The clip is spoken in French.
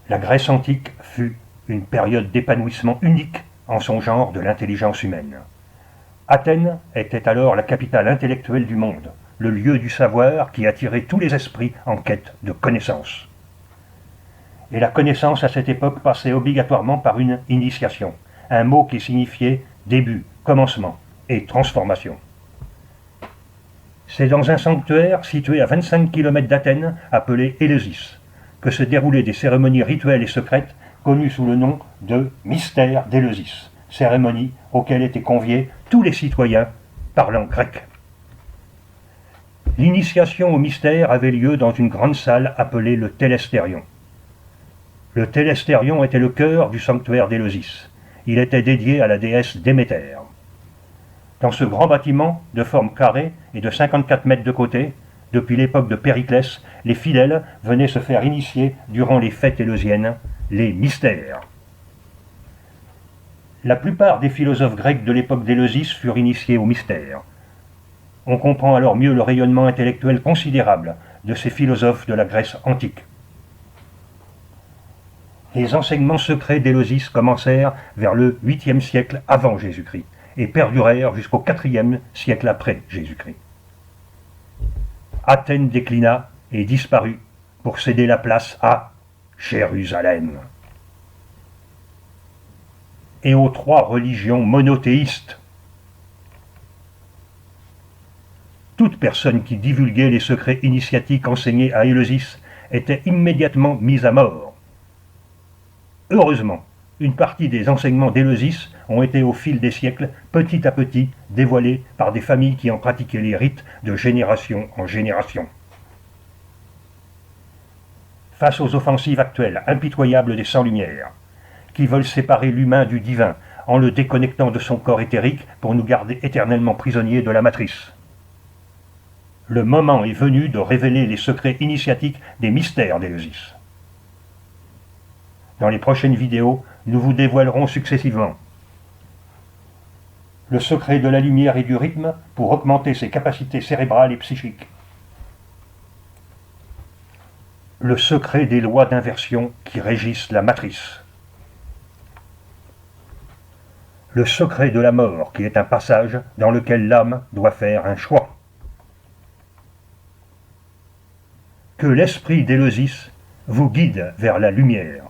La Grèce antique fut une période d'épanouissement unique en son genre de l'intelligence humaine. Athènes était alors la capitale intellectuelle du monde, le lieu du savoir qui attirait tous les esprits en quête de connaissance. Et la connaissance à cette époque passait obligatoirement par une initiation, un mot qui signifiait début, commencement et transformation. C'est dans un sanctuaire situé à 25 km d'Athènes, appelé Éleusis, que se déroulaient des cérémonies rituelles et secrètes connues sous le nom de mystère d'Éleusis, cérémonie auxquelles étaient conviés tous les citoyens parlant grec. L'initiation au mystère avait lieu dans une grande salle appelée le Télestérion. Le Télestérion était le cœur du sanctuaire d'Éleusis. Il était dédié à la déesse Déméter. Dans ce grand bâtiment, de forme carrée et de 54 mètres de côté, depuis l'époque de Périclès, les fidèles venaient se faire initier durant les fêtes éleusiennes, les mystères. La plupart des philosophes grecs de l'époque d'Éleusis furent initiés aux mystères. On comprend alors mieux le rayonnement intellectuel considérable de ces philosophes de la Grèce antique. Les enseignements secrets d'Éleusis commencèrent vers le 8e siècle avant Jésus-Christ et perdurèrent jusqu'au 4e siècle après Jésus-Christ. Athènes déclina et disparut pour céder la place à Jérusalem et aux 3 religions monothéistes. Toute personne qui divulguait les secrets initiatiques enseignés à Éleusis était immédiatement mise à mort. Heureusement, une partie des enseignements d'Éleusis ont été au fil des siècles, petit à petit, dévoilés par des familles qui en pratiquaient les rites de génération en génération. Face aux offensives actuelles, impitoyables des sans-lumière, qui veulent séparer l'humain du divin en le déconnectant de son corps éthérique pour nous garder éternellement prisonniers de la matrice. Le moment est venu de révéler les secrets initiatiques des mystères d'Éleusis. Dans les prochaines vidéos, nous vous dévoilerons successivement le secret de la lumière et du rythme pour augmenter ses capacités cérébrales et psychiques, le secret des lois d'inversion qui régissent la matrice, le secret de la mort qui est un passage dans lequel l'âme doit faire un choix. Que l'esprit d'Éleusis vous guide vers la lumière.